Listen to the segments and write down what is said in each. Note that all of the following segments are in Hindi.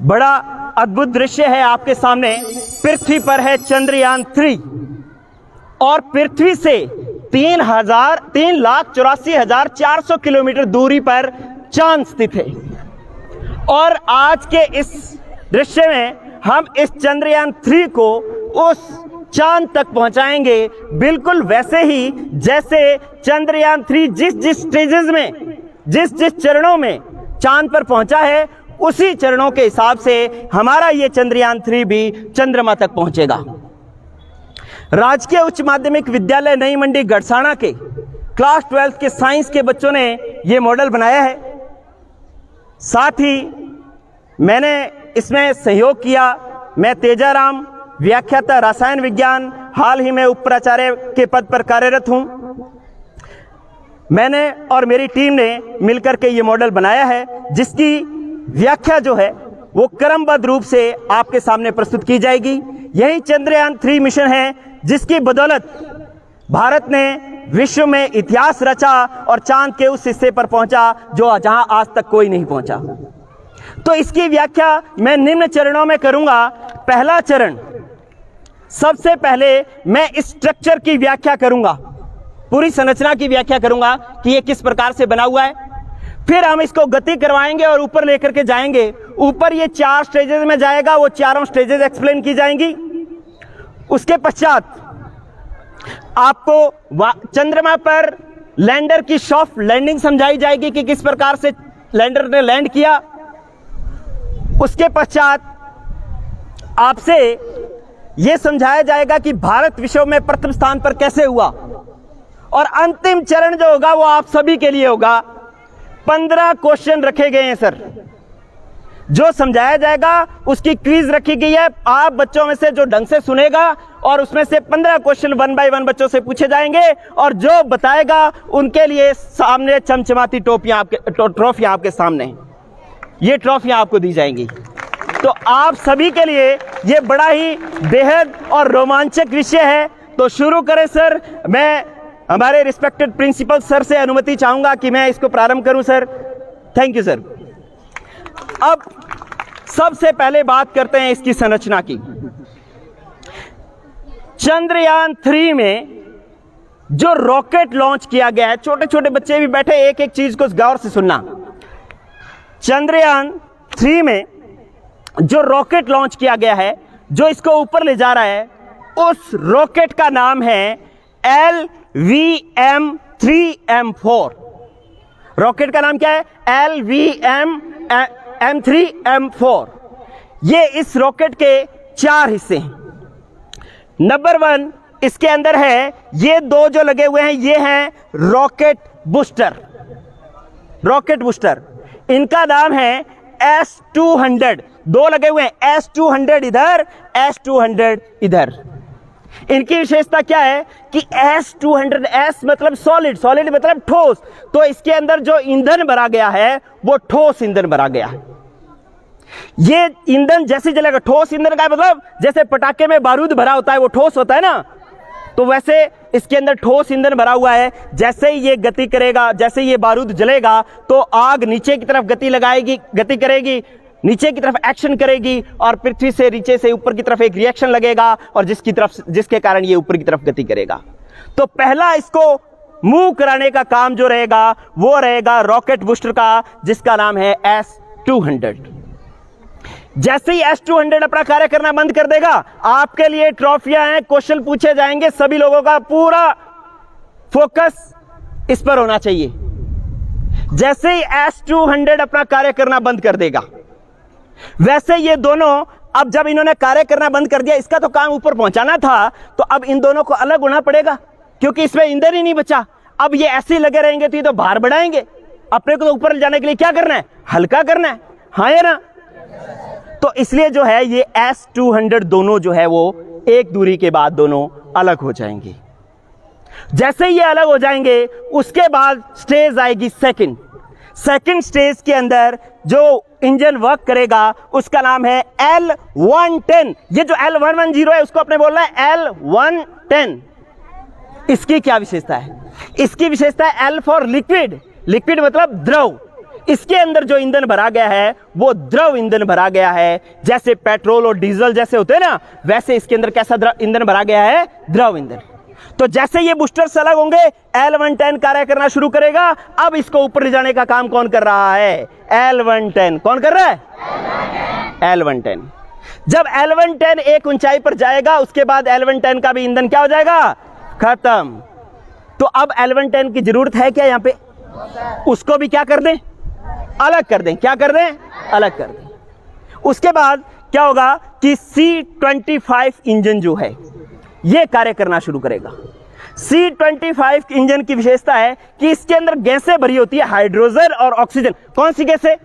बड़ा अद्भुत दृश्य है आपके सामने। पृथ्वी पर है चंद्रयान 3 और पृथ्वी से 3,84,400 किलोमीटर दूरी पर चांद स्थित है। और आज के इस दृश्य में हम इस चंद्रयान 3 को उस चांद तक पहुंचाएंगे, बिल्कुल वैसे ही जैसे चंद्रयान 3 जिस स्टेजेस में, जिस चरणों में चांद पर पहुंचा है, उसी चरणों के हिसाब से हमारा ये चंद्रयान 3 भी चंद्रमा तक पहुंचेगा। राजकीय उच्च माध्यमिक विद्यालय नई मंडी गड़साना के क्लास 12 के साइंस के बच्चों ने ये मॉडल बनाया है। साथ ही मैंने इसमें सहयोग किया। मैं तेजाराम, व्याख्याता रसायन विज्ञान, हाल ही में उप प्राचार्य के पद पर कार्यरत हूं। मैंने और मेरी टीम ने मिलकर के ये मॉडल बनाया है, जिसकी व्याख्या जो है वो क्रमबद्ध रूप से आपके सामने प्रस्तुत की जाएगी। यही चंद्रयान 3 मिशन है जिसकी बदौलत भारत ने विश्व में इतिहास रचा और चांद के उस हिस्से पर पहुंचा जो जहां आज तक कोई नहीं पहुंचा। तो इसकी व्याख्या मैं निम्न चरणों में करूंगा। पहला चरण, सबसे पहले मैं स्ट्रक्चर की व्याख्या करूंगा, पूरी संरचना की व्याख्या करूंगा कि ये किस प्रकार से बना हुआ है। फिर हम इसको गति करवाएंगे और ऊपर लेकर के जाएंगे। ऊपर ये 4 स्टेजेस में जाएगा, वो चारों स्टेजेस एक्सप्लेन की जाएंगी। उसके पश्चात आपको चंद्रमा पर लैंडर की सॉफ्ट लैंडिंग समझाई जाएगी कि किस प्रकार से लैंडर ने लैंड किया। उसके पश्चात आपसे यह समझाया जाएगा कि भारत विश्व में प्रथम स्थान पर कैसे हुआ। और अंतिम चरण जो होगा वो आप सभी के लिए होगा। 15 क्वेश्चन रखे गए हैं सर, जो समझाया जाएगा उसकी क्विज रखी गई है। आप बच्चों में से जो ढंग से सुनेगा और उसमें से 15 क्वेश्चन 1 बाय 1 बच्चों से पूछे जाएंगे और जो बताएगा उनके लिए सामने चमचमाती ट्रॉफियां आपके सामने, ये ट्रॉफियां आपको दी जाएंगी। तो आप सभी के लिए ये बड़ा ही बेहद और रोमांचक विषय है। तो शुरू करें सर। मैं हमारे रिस्पेक्टेड प्रिंसिपल सर से अनुमति चाहूंगा कि मैं इसको प्रारंभ करूं सर। Thank you sir. अब सबसे पहले बात करते हैं इसकी संरचना की। चंद्रयान 3 में जो रॉकेट लॉन्च किया गया है, छोटे छोटे बच्चे भी बैठे, एक एक चीज को गौर से सुनना। चंद्रयान 3 में जो रॉकेट लॉन्च किया गया है, जो इसको ऊपर ले जा रहा है, उस रॉकेट का नाम है LVM-3M4। रॉकेट का नाम क्या है? LVM-3M4। ये इस रॉकेट के 4 हिस्से हैं। नंबर 1 इसके अंदर है, ये 2 जो लगे हुए हैं ये हैं रॉकेट बूस्टर। रॉकेट बूस्टर, इनका नाम है S200। 2 लगे हुए हैं, S200 इधर, S200 इधर। इनकी विशेषता क्या है कि S200, S मतलब सॉलिड, सॉलिड मतलब ठोस, तो इसके अंदर जो ईंधन भरा गया है वो ठोस ईंधन भरा गया है। ये ईंधन जैसे जलेगा, ठोस ईंधन का मतलब जैसे पटाखे में बारूद भरा होता है वो ठोस होता है ना, तो वैसे इसके अंदर ठोस ईंधन भरा हुआ है। जैसे ही ये गति करेगा, जैसे ये बारूद जलेगा तो आग नीचे की तरफ गति करेगी, नीचे की तरफ एक्शन करेगी और पृथ्वी से नीचे से ऊपर की तरफ एक रिएक्शन लगेगा और जिसके कारण ये ऊपर की तरफ गति करेगा। तो पहला इसको मूव कराने का काम जो रहेगा वो रहेगा रॉकेट बूस्टर का, जिसका नाम है S200। जैसे ही S200 अपना कार्य करना बंद कर देगा, आपके लिए ट्रॉफियां हैं, क्वेश्चन पूछे जाएंगे, सभी लोगों का पूरा फोकस इस पर होना चाहिए। जैसे ही S200 अपना कार्य करना बंद कर देगा, वैसे ये दोनों, अब जब इन्होंने कार्य करना बंद कर दिया, इसका तो काम ऊपर पहुंचाना था, तो अब इन दोनों को अलग होना पड़ेगा क्योंकि इसमें ईंधन ही नहीं बचा। अब ये ऐसे ही लगे रहेंगे तो ये तो भार बढ़ाएंगे। अपने को तो ऊपर जाने के लिए क्या करना है? हल्का करना है, हाँ या ना? तो इसलिए जो है ये S200 दोनों जो है वो एक दूरी के बाद दोनों अलग हो जाएंगे। जैसे ये अलग हो जाएंगे उसके बाद स्टेज आएगी सेकंड स्टेज के अंदर जो इंजन वर्क करेगा उसका नाम है L110। ये जो L110 है उसको अपने बोलना है L110। इसकी क्या विशेषता है? इसकी विशेषता है L फॉर लिक्विड, लिक्विड मतलब द्रव। इसके अंदर जो ईंधन भरा गया है वो द्रव ईंधन भरा गया है। जैसे पेट्रोल और डीजल जैसे होते हैं ना, वैसे इसके अंदर कैसा ईंधन भरा गया है? द्रव ईंधन। तो जैसे ये बूस्टर्स अलग होंगे, L110 कार्य करना शुरू करेगा। अब इसको ऊपर ले जाने का काम कौन कर रहा है? L110। कौन कर रहा है? L110। जब L110 एक ऊंचाई पर जाएगा, उसके बाद L110 का भी ईंधन क्या हो जाएगा? खत्म। तो अब L110 की जरूरत है क्या यहां पे? उसको भी क्या कर दें? अलग कर दें। क्या कर दें? अलग कर दें। उसके बाद क्या होगा कि C25 इंजन जो है ये कार्य करना शुरू करेगा। C25 इंजन की विशेषता है कि इसके अंदर गैसें भरी होती है, हाइड्रोजन और ऑक्सीजन। कौन सी गैसें?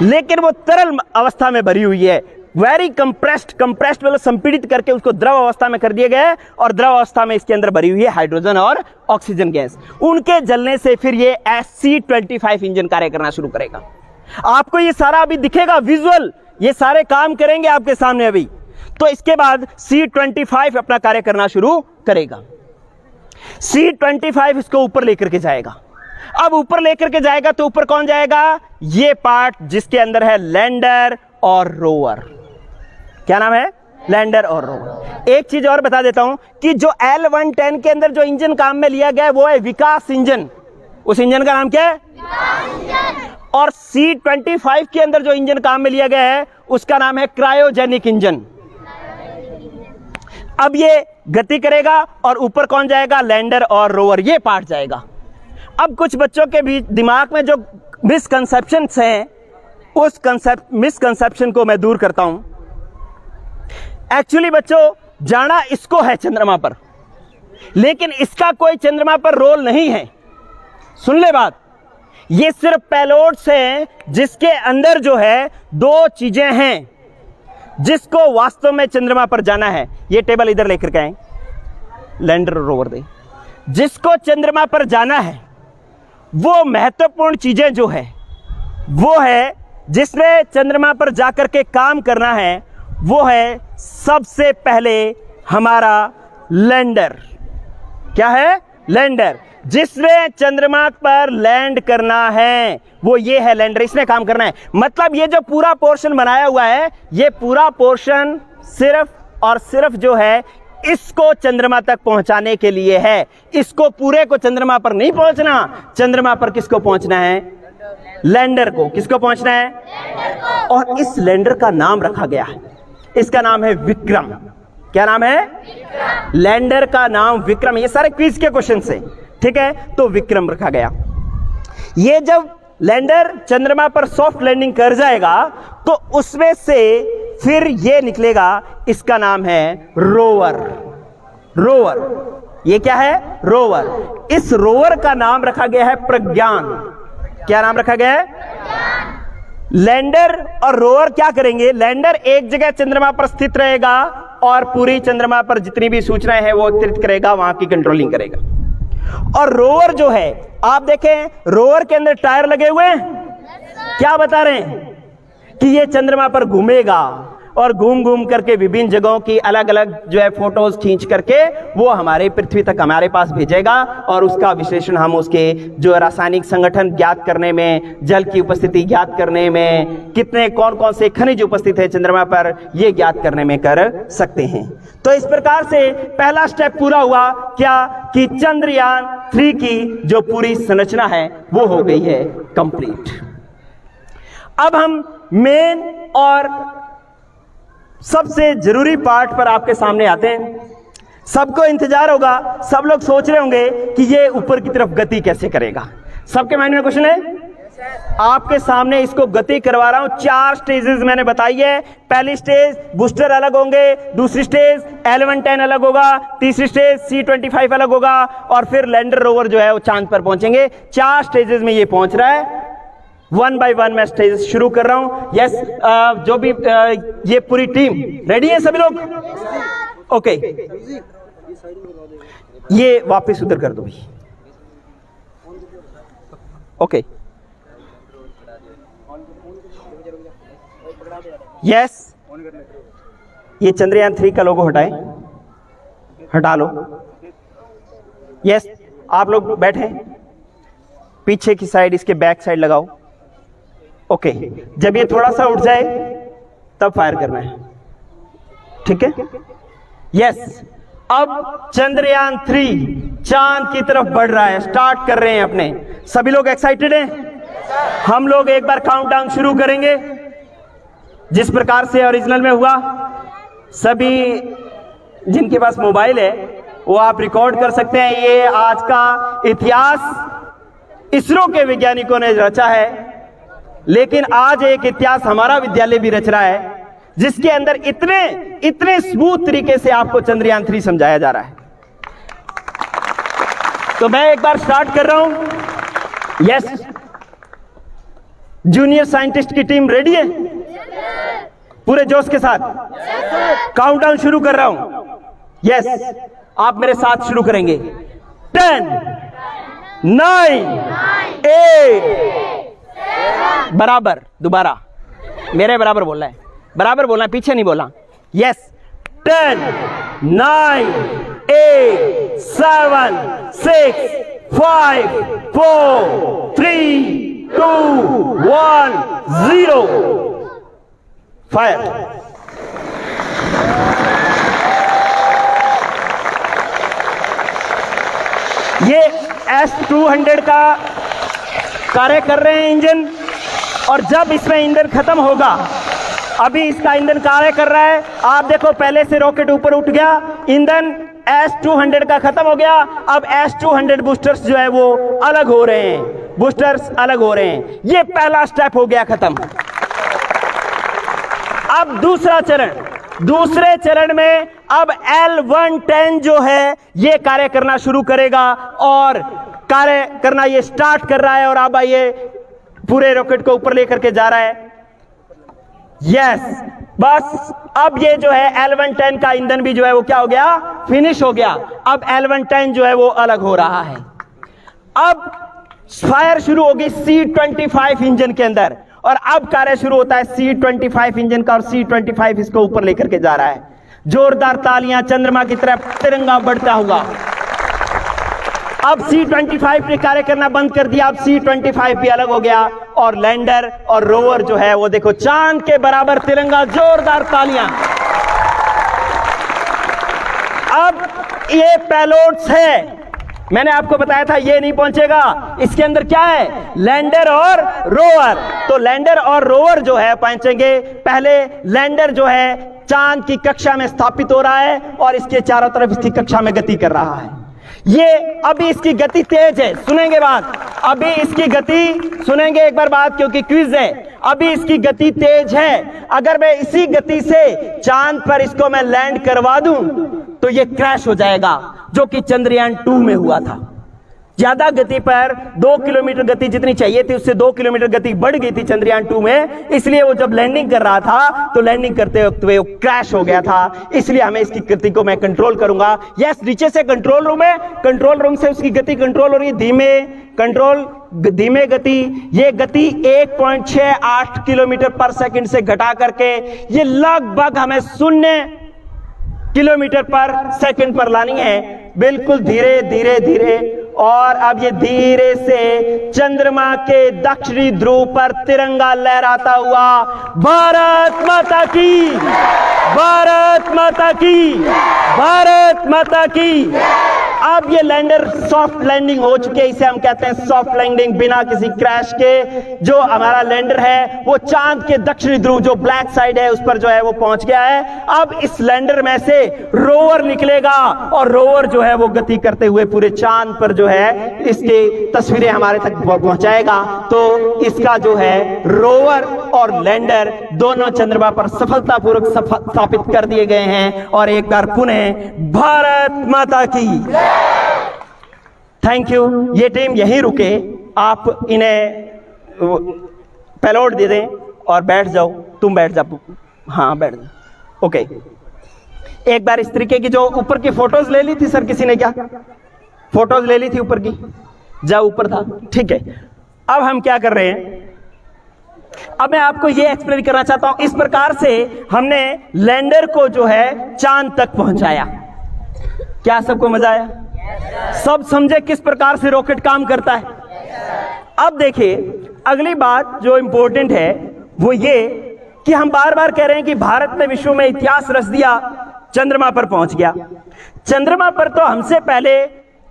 लेकिन वो तरल अवस्था में भरी हुई है। वेरी कंप्रेस्ड मतलब संपीड़ित करके उसको द्रव अवस्था में कर दिया गया है, और द्रव अवस्था में इसके अंदर भरी हुई है हाइड्रोजन और ऑक्सीजन गैस। उनके जलने से फिर ये C25 इंजन कार्य करना शुरू करेगा। आपको ये सारा अभी दिखेगा विजुअल, ये सारे काम करेंगे आपके सामने अभी। तो इसके बाद C25 अपना कार्य करना शुरू करेगा। C25 इसको ऊपर लेकर के जाएगा। अब ऊपर लेकर के जाएगा तो ऊपर कौन जाएगा? ये पार्ट जिसके अंदर है लैंडर और रोवर। क्या नाम है? लैंडर और रोवर। एक चीज और बता देता हूं कि जो L110 के अंदर जो इंजन काम में लिया गया है वो है विकास इंजन। उस इंजन का नाम क्या है? और C25 के अंदर जो इंजन काम में लिया गया है उसका नाम है क्रायोजेनिक इंजन। अब ये गति करेगा और ऊपर कौन जाएगा? लैंडर और रोवर, ये पार्ट जाएगा। अब कुछ बच्चों के भी दिमाग में जो मिसकंसेप्शंस हैं, उस मिसकंसेप्शन को मैं दूर करता हूं। एक्चुअली बच्चों, जाना इसको है चंद्रमा पर, लेकिन इसका कोई चंद्रमा पर रोल नहीं है। सुन ले बात, ये सिर्फ पेलोड्स हैं जिसके अंदर जो है दो चीजें हैं जिसको वास्तव में चंद्रमा पर जाना है। ये टेबल इधर लेकर के आए, लैंडर रोवर दे। जिसको चंद्रमा पर जाना है वो महत्वपूर्ण चीजें जो है वो है, जिसमें चंद्रमा पर जाकर के काम करना है, वो है सबसे पहले हमारा लैंडर। क्या है? लैंडर। जिसने चंद्रमा पर लैंड करना है वो ये है लैंडर, इसने काम करना है। मतलब ये जो पूरा पोर्शन बनाया हुआ है, ये पूरा पोर्शन सिर्फ और सिर्फ जो है इसको चंद्रमा तक पहुंचाने के लिए है। इसको पूरे को चंद्रमा पर नहीं पहुंचना। चंद्रमा पर किसको पहुंचना है? लैंडर को। किसको पहुंचना है? और इस लैंडर का नाम रखा गया है, इसका नाम है विक्रम। क्या नाम है? लैंडर का नाम विक्रम। ये सारे क्विज के क्वेश्चन से, ठीक है? तो विक्रम रखा गया। ये जब लैंडर चंद्रमा पर सॉफ्ट लैंडिंग कर जाएगा तो उसमें से फिर ये निकलेगा, इसका नाम है रोवर। रोवर, ये क्या है? रोवर। इस रोवर का नाम रखा गया है प्रज्ञान। क्या नाम रखा गया है? लैंडर और रोवर क्या करेंगे? लैंडर एक जगह चंद्रमा पर स्थित रहेगा और पूरी चंद्रमा पर जितनी भी सूचनाएं हैं वो एकत्रित करेगा, वहां की कंट्रोलिंग करेगा। और रोवर जो है, आप देखें रोवर के अंदर टायर लगे हुए हैं। क्या बता रहे हैं? कि ये चंद्रमा पर घूमेगा और घूम घूम करके विभिन्न जगहों की अलग अलग जो है फोटोज खींच करके वो हमारे पृथ्वी तक हमारे पास भेजेगा, और उसका विश्लेषण हम उसके जो रासायनिक संगठन ज्ञात करने में, जल की उपस्थिति ज्ञात करने में, कितने कौन कौन से खनिज उपस्थित है चंद्रमा पर, ये ज्ञात करने में कर सकते हैं। तो इस प्रकार से पहला स्टेप पूरा हुआ। क्या? कि चंद्रयान 3 की जो पूरी संरचना है वो हो गई है कंप्लीट। अब हम मेन और सबसे जरूरी पार्ट पर आपके सामने आते हैं। सबको इंतजार होगा, सब लोग सोच रहे होंगे कि ये ऊपर की तरफ गति कैसे करेगा। सबके माइंड में क्वेश्चन है? आपके सामने इसको गति करवा रहा हूं। 4 स्टेजेस मैंने बताई है। पहली स्टेज बूस्टर अलग होंगे, दूसरी स्टेज L110 अलग होगा, तीसरी स्टेज C25 अलग होगा, और फिर लैंडर रोवर जो है वो चांद पर पहुंचेंगे। 4 स्टेजेस में ये पहुंच रहा है। 1 बाय 1 मैं स्टेज शुरू कर रहा हूं। यस, जो भी ये पूरी टीम रेडी है सभी लोग? ओके, ये वापस उधर कर दो भाई। ओके, यस, ये चंद्रयान 3 का लोगो हटाएं, हटा लो। यस, आप लोग बैठे। पीछे की साइड, इसके बैक साइड लगाओ। ओके, जब ये थोड़ा सा उठ जाए तब फायर करना है, ठीक है? यस। अब चंद्रयान 3 चांद की तरफ बढ़ रहा है, स्टार्ट कर रहे हैं अपने। सभी लोग एक्साइटेड हैं? हम लोग एक बार काउंटडाउन शुरू करेंगे जिस प्रकार से ओरिजिनल में हुआ। सभी जिनके पास मोबाइल है वो आप रिकॉर्ड कर सकते हैं। ये आज का इतिहास इसरो के वैज्ञानिकों ने रचा है, लेकिन आज एक इतिहास हमारा विद्यालय भी रच रहा है जिसके अंदर इतने स्मूथ तरीके से आपको चंद्रयान 3 समझाया जा रहा है। तो मैं एक बार स्टार्ट कर रहा हूं। यस, जूनियर साइंटिस्ट की टीम रेडी है? पूरे जोश के साथ काउंटडाउन शुरू कर रहा हूं। यस, आप मेरे साथ शुरू करेंगे। 10, 9, 8, बराबर, दोबारा मेरे बराबर बोलना है, बराबर बोलना है, पीछे नहीं बोलना। Yes, 10, 9, 8, 7, 6, 5, 4, 3, 2, 1, 0, fire. ये S-200 का कार्य कर रहे हैं इंजन, और जब इसमें ईंधन खत्म होगा, अभी इसका ईंधन कार्य कर रहा है। आप देखो, पहले से रॉकेट ऊपर उठ गया, ईंधन S-200 का खत्म हो गया। अब S-200 बूस्टर्स जो है वो अलग हो रहे हैं, बूस्टर्स अलग हो रहे हैं। ये पहला स्टेप हो गया खत्म। अब दूसरा चरण, दूसरे चरण में अब L-110 जो है ये कार्य करना शुरू करेगा, और कार्य करना ये स्टार्ट कर रहा है, और अब ये पूरे रॉकेट को ऊपर लेकर के जा रहा है। यस, बस अब ये जो है L-110 का ईंधन भी जो है वो क्या हो गया, फिनिश हो गया। अब L-110 जो है वो अलग हो रहा है। अब फायर शुरू होगी C-25 इंजन के अंदर, और अब कार्य शुरू होता है C-25 इंजन का, और C-25 इसको ऊपर लेकर के जा रहा है। जोरदार तालियां, चंद्रमा की तरफ तिरंगा बढ़ता हुआ। अब C-25 ने कार्य करना बंद कर दिया, अब C-25 भी अलग हो गया, और लैंडर और रोवर जो है वो देखो चांद के बराबर तिरंगा, जोरदार तालियां। अब ये पेलोड्स है, मैंने आपको बताया था ये नहीं पहुंचेगा, इसके अंदर क्या है, लैंडर और रोवर। तो लैंडर और रोवर जो है पहुंचेंगे। पहले लैंडर जो है चांद की कक्षा में स्थापित हो रहा है, और इसके चारों तरफ इसकी कक्षा में गति कर रहा है। ये अभी इसकी गति तेज है, सुनेंगे बात, अभी इसकी गति सुनेंगे एक बार बात, क्योंकि क्विज है। अभी इसकी गति तेज है, अगर मैं इसी गति से चांद पर इसको मैं लैंड करवा दूं तो ये क्रैश हो जाएगा, जो कि चंद्रयान 2 में हुआ था। ज्यादा गति पर 2 किलोमीटर गति जितनी चाहिए थी उससे 2 किलोमीटर गति बढ़ गई थी चंद्रयान 2 में, इसलिए वो जब लैंडिंग कर रहा था तो लैंडिंग करते वक्त वो क्रैश हो गया था। इसलिए हमें इसकी गति को मैं कंट्रोल करूंगा। यस, नीचे से कंट्रोल रूम है, कंट्रोल रूम से उसकी गति कंट्रोल हो रही है, धीमे गति। ये गति 1.68 किलोमीटर पर सेकंड से घटा करके ये लगभग हमें 0 किलोमीटर पर सेकंड पर लानी है, बिल्कुल धीरे धीरे धीरे। और अब ये धीरे से चंद्रमा के दक्षिणी ध्रुव पर तिरंगा लहराता हुआ, भारत माता की, भारत माता की, भारत माता की। अब ये लैंडर सॉफ्ट लैंडिंग हो चुकी है, इसे हम कहते हैं सॉफ्ट लैंडिंग, बिना किसी क्रैश के। जो हमारा लैंडर है वो चांद के दक्षिणी ध्रुव जो ब्लैक साइड है उस पर जो है वो पहुंच गया है। अब इस लैंडर में से रोवर निकलेगा, और रोवर जो है वो गति करते हुए पूरे चांद पर जो है इसकी तस्वीरें हमारे तक पहुंचाएगा। तो इसका जो है रोवर और लैंडर दोनों चंद्रमा पर सफलतापूर्वक स्थापित कर दिए गए हैं। और एक बार पुनः भारत माता की। Thank you. ये टीम यहीं रुके, आप इन्हें पेलोड दे दें और बैठ जाओ। तुम बैठ जाओ, हाँ बैठ जाओ। ओके, एक बार इस तरीके की जो ऊपर की फोटोज ले ली थी सर, किसी ने क्या फोटोज ले ली थी ऊपर की, जब ऊपर था, ठीक है। अब हम क्या कर रहे हैं, अब मैं आपको ये एक्सप्लेन करना चाहता हूं। इस प्रकार से हमने लैंडर को जो है चांद तक पहुंचाया। क्या सबको मजा आया? सब समझे किस प्रकार से रॉकेट काम करता है? अब देखिए, अगली बात जो इंपॉर्टेंट है वो ये कि हम बार बार कह रहे हैं कि भारत ने विश्व में इतिहास रच दिया, चंद्रमा पर पहुंच गया। चंद्रमा पर तो हमसे पहले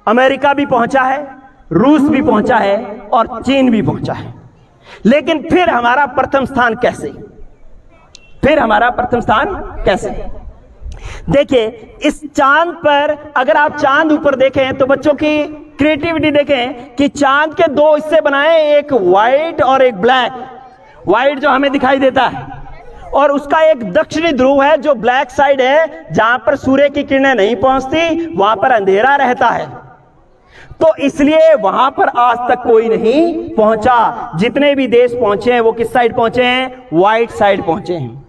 अमेरिका भी पहुंचा है, रूस भी पहुंचा है और चीन भी पहुंचा है, लेकिन फिर हमारा प्रथम स्थान कैसे? देखिए, इस चांद पर अगर आप चांद ऊपर देखें तो बच्चों की क्रिएटिविटी देखें कि चांद के दो हिस्से बनाए, एक व्हाइट और एक ब्लैक। व्हाइट जो हमें दिखाई देता है, और उसका एक दक्षिणी ध्रुव है जो ब्लैक साइड है, जहां पर सूर्य की किरणें नहीं पहुंचती, वहां पर अंधेरा रहता है। तो इसलिए वहां पर आज तक कोई नहीं पहुंचा। जितने भी देश पहुंचे हैं वो किस साइड पहुंचे हैं? व्हाइट साइड पहुंचे हैं,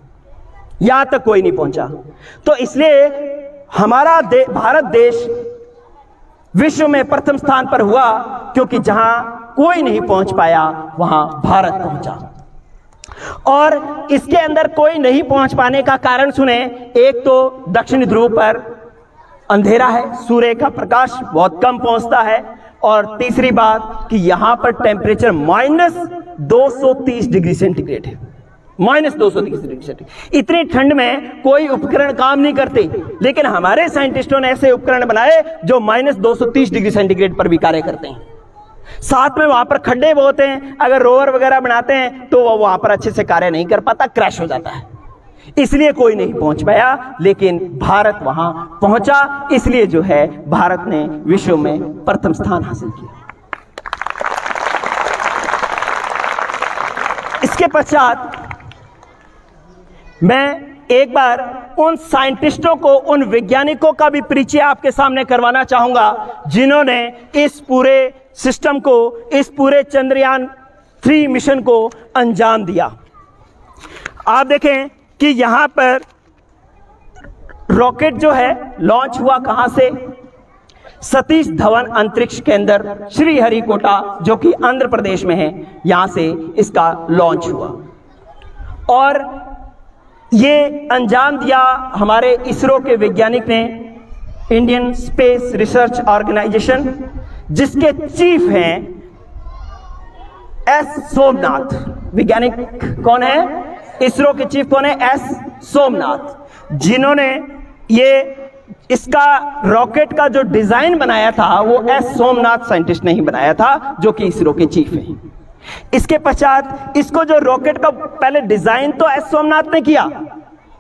यहां तक कोई नहीं पहुंचा। तो इसलिए हमारा भारत देश विश्व में प्रथम स्थान पर हुआ, क्योंकि जहां कोई नहीं पहुंच पाया वहां भारत पहुंचा। और इसके अंदर कोई नहीं पहुंच पाने का कारण सुने। एक तो दक्षिण ध्रुव पर अंधेरा है, सूर्य का प्रकाश बहुत कम पहुंचता है, और तीसरी बात कि यहां पर टेम्परेचर -230 डिग्री सेंटीग्रेड है, -230 डिग्री सेंटीग्रेड। इतनी ठंड में कोई उपकरण काम नहीं करते, लेकिन हमारे साइंटिस्टों ने ऐसे उपकरण बनाए जो -230 डिग्री सेंटीग्रेड पर भी कार्य करते हैं। साथ में वहां पर खड्डे बहुत हैं, अगर रोवर वगैरह बनाते हैं तो वो वहां पर अच्छे से कार्य नहीं कर पाता, क्रैश हो जाता है, इसलिए कोई नहीं पहुंच पाया। लेकिन भारत वहां पहुंचा, इसलिए जो है भारत ने विश्व में प्रथम स्थान हासिल किया। इसके पश्चात मैं एक बार उन साइंटिस्टों को, उन वैज्ञानिकों का भी परिचय आपके सामने करवाना चाहूंगा जिन्होंने इस पूरे सिस्टम को, इस पूरे चंद्रयान 3 मिशन को अंजाम दिया। आप देखें कि यहां पर रॉकेट जो है लॉन्च हुआ कहां से? सतीश धवन अंतरिक्ष केंद्र श्रीहरिकोटा, जो कि आंध्र प्रदेश में है, यहां से इसका लॉन्च हुआ। और ये अंजाम दिया हमारे इसरो के वैज्ञानिक ने, इंडियन स्पेस रिसर्च ऑर्गेनाइजेशन, जिसके चीफ हैं एस सोमनाथ। वैज्ञानिक कौन है? इसरो के चीफ कौन है? एस सोमनाथ, जिन्होंने ये इसका रॉकेट का जो डिजाइन बनाया था वो एस सोमनाथ साइंटिस्ट ने ही बनाया था, जो कि इसरो के चीफ हैं। इसके पश्चात इसको जो रॉकेट का पहले डिजाइन तो एस सोमनाथ ने किया,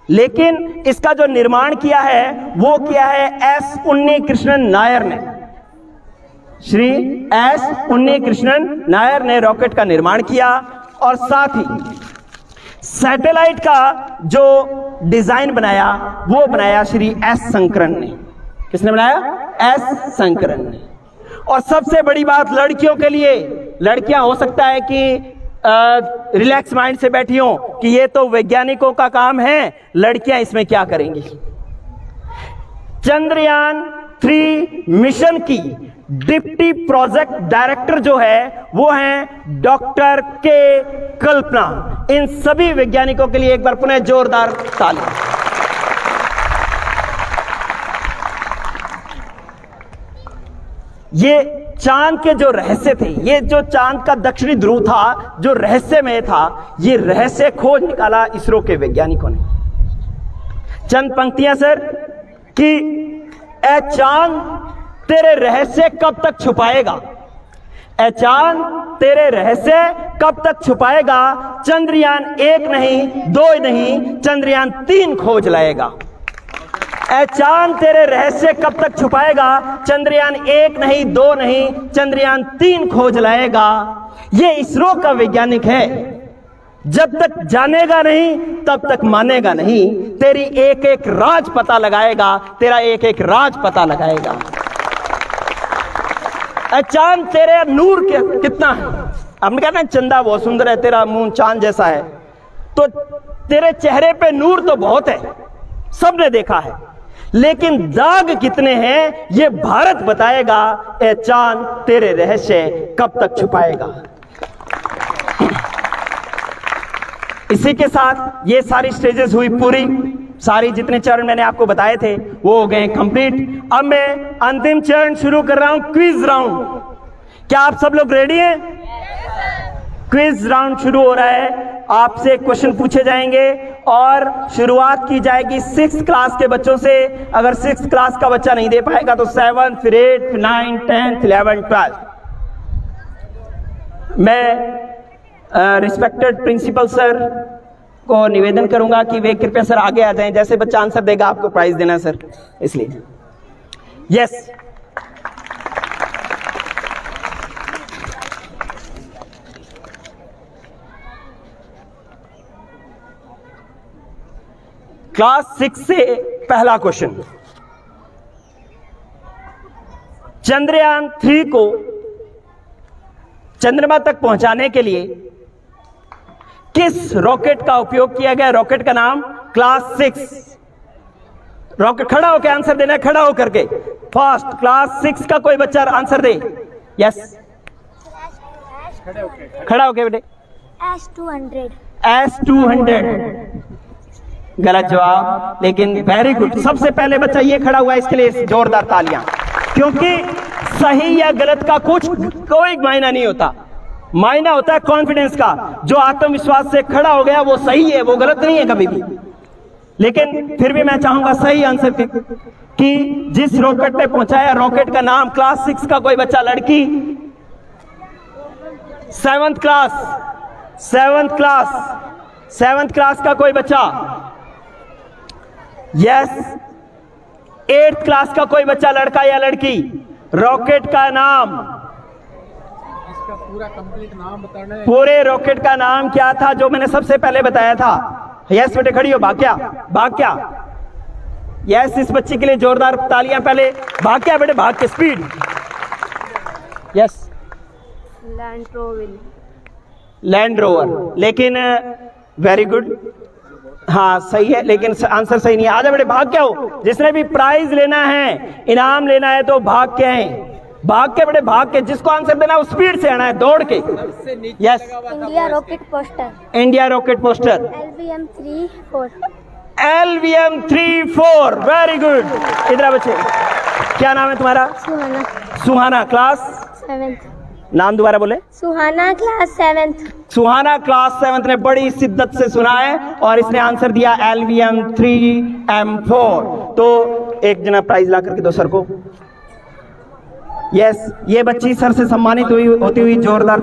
लेकिन इसका जो निर्माण किया है वो किया है एस उन्नीकृष्णन नायर ने। श्री एस उन्नीकृष्णन नायर ने रॉकेट का निर्माण किया, और साथ ही सैटेलाइट का जो डिजाइन बनाया वो बनाया श्री एस शंकरन ने। किसने बनाया? एस शंकरन ने। और सबसे बड़ी बात लड़कियों के लिए, लड़कियां हो सकता है कि रिलैक्स माइंड से बैठी हो कि ये तो वैज्ञानिकों का काम है, लड़कियां इसमें क्या करेंगी। चंद्रयान 3 मिशन की डिप्टी प्रोजेक्ट डायरेक्टर जो है वो हैं डॉक्टर के कल्पना। इन सभी वैज्ञानिकों के लिए एक बार पुनः जोरदार ताली। ये चांद के जो रहस्य थे, ये जो चांद का दक्षिणी ध्रुव था जो रहस्यमय था, ये रहस्य खोज निकाला इसरो के वैज्ञानिकों ने। चंद पंक्तियां सर कि ए चांद तेरे रहस्य कब तक छुपाएगा, ए चांद तेरे रहस्य कब तक छुपाएगा, चंद्रयान 1 नहीं 2 नहीं चंद्रयान 3 खोज लाएगा। ए चांद तेरे रहस्य कब तक छुपाएगा, चंद्रयान 1 नहीं 2 नहीं चंद्रयान 3 खोज लाएगा। ये इसरो का वैज्ञानिक है, जब तक जानेगा नहीं तब तक मानेगा नहीं, तेरी एक एक राज पता लगाएगा, तेरा एक एक राज पता लगाएगा। चांद तेरे नूर कितना है, हमने कहा ना चंदा बहुत सुंदर है, तेरा मुंह चांद जैसा है, तो तेरे चेहरे पे नूर तो बहुत है, सबने देखा है, लेकिन दाग कितने हैं ये भारत बताएगा। ए चांद तेरे रहस्य कब तक छुपाएगा। इसी के साथ ये सारी स्टेजेस हुई पूरी, सारी जितने चरण मैंने आपको बताए थे वो हो गए कंप्लीट। अब मैं अंतिम चरण शुरू कर रहा हूं, क्विज राउंड। क्या आप सब लोग रेडी हैं? क्विज राउंड शुरू हो रहा है। आपसे क्वेश्चन पूछे जाएंगे और शुरुआत की जाएगी 6th क्लास के बच्चों से। अगर 6th क्लास का बच्चा नहीं दे पाएगा तो 7th, फिर 8th, 9th, 10th, 11th, 12th। मैं रिस्पेक्टेड प्रिंसिपल सर को निवेदन करूंगा कि वे कृपया सर आगे आ जाएं। जैसे बच्चा आंसर देगा आपको प्राइज देना सर, इसलिए यस। क्लास 6 से पहला क्वेश्चन, चंद्रयान 3 को चंद्रमा तक पहुंचाने के लिए किस रॉकेट का उपयोग किया गया? रॉकेट का नाम क्लास 6 रॉकेट। खड़ा होकर आंसर देना, खड़ा होकर के फास्ट। क्लास 6 का कोई बच्चा आंसर दे। यस, खड़ा होके बेटे। S200 गलत जवाब, लेकिन वेरी गुड। सबसे पहले बच्चा ये खड़ा हुआ है, इसके लिए जोरदार तालियां, क्योंकि सही या गलत का कोई मायना नहीं होता। मायना होता है कॉन्फिडेंस का। जो आत्मविश्वास से खड़ा हो गया वो सही है, वो गलत नहीं है कभी भी। लेकिन फिर भी मैं चाहूंगा सही आंसर कि जिस रॉकेट ने पहुंचाया, रॉकेट का नाम क्लास 6 का कोई बच्चा, लड़की 7th क्लास का कोई बच्चा, यस। 8th क्लास का कोई बच्चा, लड़का या लड़की, रॉकेट का नाम, इसका पूरा कंप्लीट नाम बताना है। पूरे रॉकेट का नाम क्या था जो मैंने सबसे पहले बताया था? यस बेटे, खड़ी हो। भाग्या यस, इस बच्ची के लिए जोरदार तालियां। पहले भाग्या बेटे, भाग के स्पीड। यस, लैंड रोवर, लेकिन वेरी गुड, हाँ सही है, लेकिन आंसर सही नहीं है। आजा बेटे, भाग क्या हो। जिसने भी प्राइज लेना है, इनाम लेना है, तो भाग के हैं। भाग के बेटे, भाग के। जिसको आंसर देना है वो स्पीड से आना है, दौड़ के। Yes, India rocket poster LVM-34 very good. इधर बच्चे, क्या नाम है तुम्हारा? सुहाना क्लास 7th। नाम दोबारा बोले। सुहाना क्लास 7th। सुहाना क्लास 7th ने बड़ी शिद्दत से सुना है और इसने आंसर दिया LVM-3M4। तो एक जना प्राइज ला करके दो सर को। यस, ये बच्ची सर से सम्मानित होती हुई जोरदार